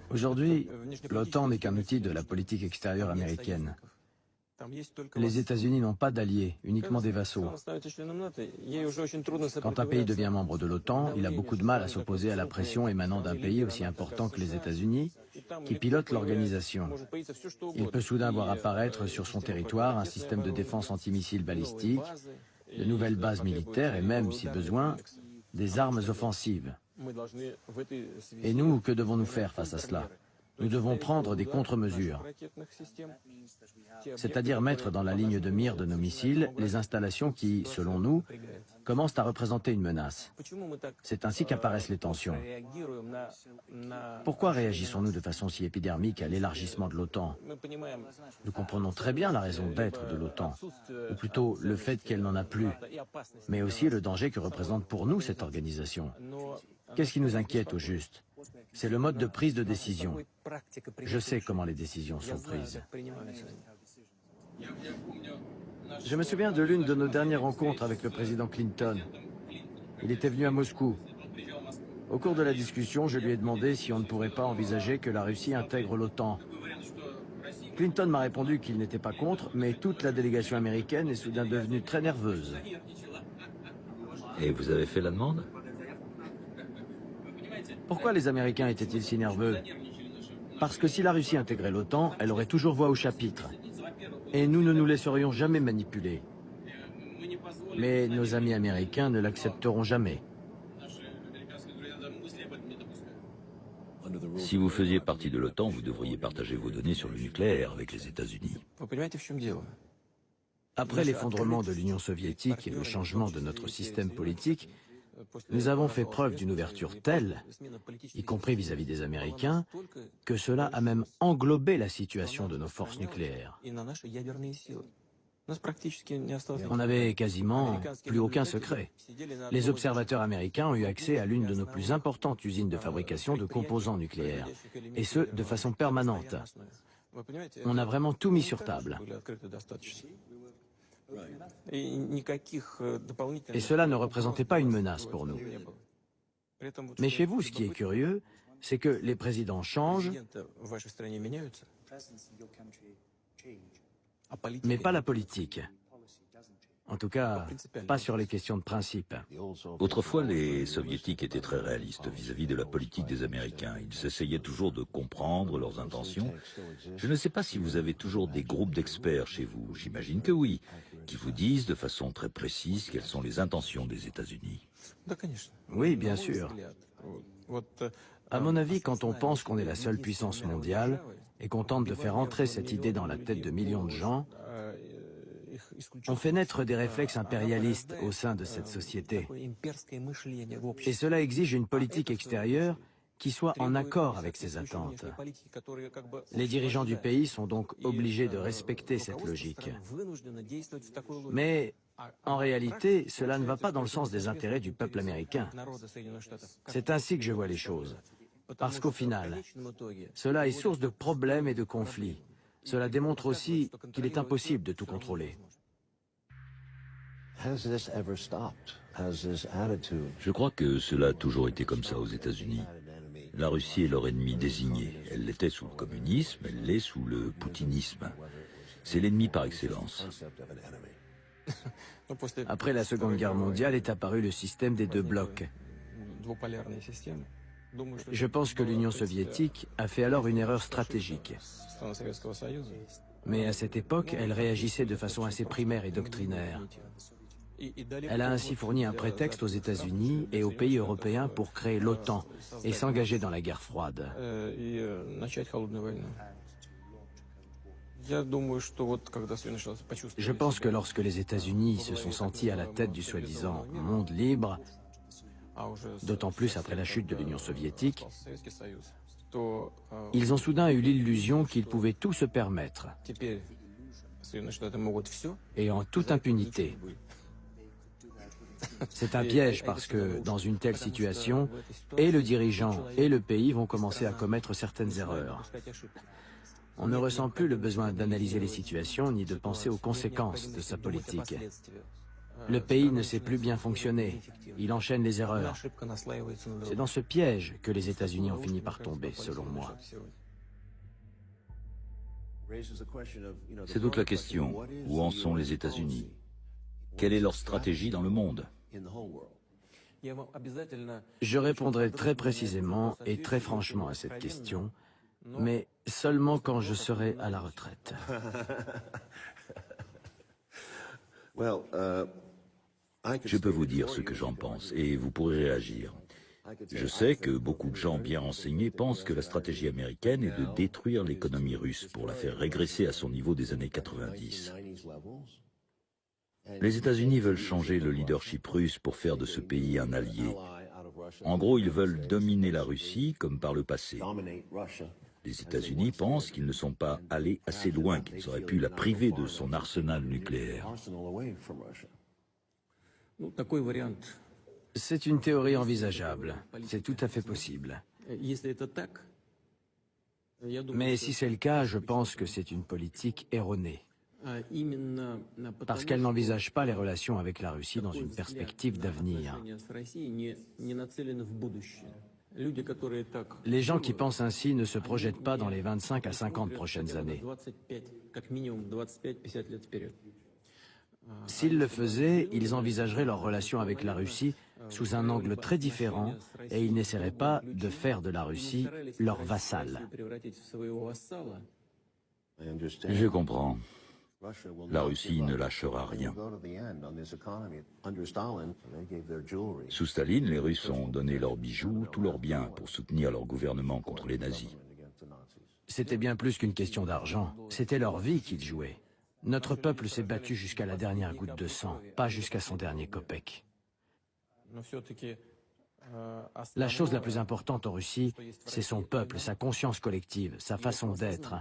Aujourd'hui, l'OTAN n'est qu'un outil de la politique extérieure américaine. Les États-Unis n'ont pas d'alliés, uniquement des vassaux. Quand un pays devient membre de l'OTAN, il a beaucoup de mal à s'opposer à la pression émanant d'un pays aussi important que les États-Unis, qui pilote l'organisation. Il peut soudain voir apparaître sur son territoire un système de défense antimissiles balistiques, de nouvelles bases militaires et même, si besoin, des armes offensives. Et nous, que devons-nous faire face à cela? Nous devons prendre des contre-mesures, c'est-à-dire mettre dans la ligne de mire de nos missiles les installations qui, selon nous, commencent à représenter une menace. C'est ainsi qu'apparaissent les tensions. Pourquoi réagissons-nous de façon si épidermique à l'élargissement de l'OTAN? Nous comprenons très bien la raison d'être de l'OTAN, ou plutôt le fait qu'elle n'en a plus, mais aussi le danger que représente pour nous cette organisation. Qu'est-ce qui nous inquiète au juste? C'est le mode de prise de décision. Je sais comment les décisions sont prises. Je me souviens de l'une de nos dernières rencontres avec le président Clinton. Il était venu à Moscou. Au cours de la discussion, je lui ai demandé si on ne pourrait pas envisager que la Russie intègre l'OTAN. Clinton m'a répondu qu'il n'était pas contre, mais toute la délégation américaine est soudain devenue très nerveuse. Et vous avez fait la demande? Pourquoi les Américains étaient-ils si nerveux? Parce que si la Russie intégrait l'OTAN, elle aurait toujours voix au chapitre. Et nous ne nous laisserions jamais manipuler. Mais nos amis américains ne l'accepteront jamais. Si vous faisiez partie de l'OTAN, vous devriez partager vos données sur le nucléaire avec les États-Unis. Après l'effondrement de l'Union soviétique et le changement de notre système politique, nous avons fait preuve d'une ouverture telle, y compris vis-à-vis des Américains, que cela a même englobé la situation de nos forces nucléaires. On n'avait quasiment plus aucun secret. Les observateurs américains ont eu accès à l'une de nos plus importantes usines de fabrication de composants nucléaires, et ce, de façon permanente. On a vraiment tout mis sur table. Et cela ne représentait pas une menace pour nous. Mais chez vous, ce qui est curieux, c'est que les présidents changent, mais pas la politique. En tout cas, pas sur les questions de principe. Autrefois, les Soviétiques étaient très réalistes vis-à-vis de la politique des Américains. Ils essayaient toujours de comprendre leurs intentions. Je ne sais pas si vous avez toujours des groupes d'experts chez vous. J'imagine que oui, qui vous disent de façon très précise quelles sont les intentions des États-Unis. Oui, bien sûr. À mon avis, quand on pense qu'on est la seule puissance mondiale et qu'on tente de faire entrer cette idée dans la tête de millions de gens, on fait naître des réflexes impérialistes au sein de cette société. Et cela exige une politique extérieure qui soit en accord avec ces attentes. Les dirigeants du pays sont donc obligés de respecter cette logique. Mais en réalité, cela ne va pas dans le sens des intérêts du peuple américain. C'est ainsi que je vois les choses. Parce qu'au final, cela est source de problèmes et de conflits. Cela démontre aussi qu'il est impossible de tout contrôler. Je crois que cela a toujours été comme ça aux États-Unis. La Russie est leur ennemi désigné. Elle l'était sous le communisme, elle l'est sous le poutinisme. C'est l'ennemi par excellence. Après la Seconde Guerre mondiale est apparu le système des deux blocs. Je pense que l'Union soviétique a fait alors une erreur stratégique. Mais à cette époque, elle réagissait de façon assez primaire et doctrinaire. Elle a ainsi fourni un prétexte aux États-Unis et aux pays européens pour créer l'OTAN et s'engager dans la guerre froide. Je pense que lorsque les États-Unis se sont sentis à la tête du soi-disant monde libre, d'autant plus après la chute de l'Union soviétique, ils ont soudain eu l'illusion qu'ils pouvaient tout se permettre, et en toute impunité. C'est un piège parce que, dans une telle situation, et le dirigeant et le pays vont commencer à commettre certaines erreurs. On ne ressent plus le besoin d'analyser les situations ni de penser aux conséquences de sa politique. Le pays ne sait plus bien fonctionner. Il enchaîne les erreurs. C'est dans ce piège que les États-Unis ont fini par tomber, selon moi. C'est toute la question. Où en sont les États-Unis? Quelle est leur stratégie dans le monde? Je répondrai très précisément et très franchement à cette question, mais seulement quand je serai à la retraite. Je peux vous dire ce que j'en pense et vous pourrez réagir. Je sais que beaucoup de gens bien renseignés pensent que la stratégie américaine est de détruire l'économie russe pour la faire régresser à son niveau des années 90. Les États-Unis veulent changer le leadership russe pour faire de ce pays un allié. En gros, ils veulent dominer la Russie comme par le passé. Les États-Unis pensent qu'ils ne sont pas allés assez loin, qu'ils auraient pu la priver de son arsenal nucléaire. C'est une théorie envisageable. C'est tout à fait possible. Mais si c'est le cas, je pense que c'est une politique erronée. Parce qu'elle n'envisage pas les relations avec la Russie dans une perspective d'avenir. Les gens qui pensent ainsi ne se projettent pas dans les 25 à 50 prochaines années. S'ils le faisaient, ils envisageraient leurs relations avec la Russie sous un angle très différent et ils n'essaieraient pas de faire de la Russie leur vassal. Je comprends. La Russie ne lâchera rien. Sous Staline, les Russes ont donné leurs bijoux, tous leurs biens pour soutenir leur gouvernement contre les nazis. C'était bien plus qu'une question d'argent, c'était leur vie qu'ils jouaient. Notre peuple s'est battu jusqu'à la dernière goutte de sang, pas jusqu'à son dernier kopek. La chose la plus importante en Russie, c'est son peuple, sa conscience collective, sa façon d'être.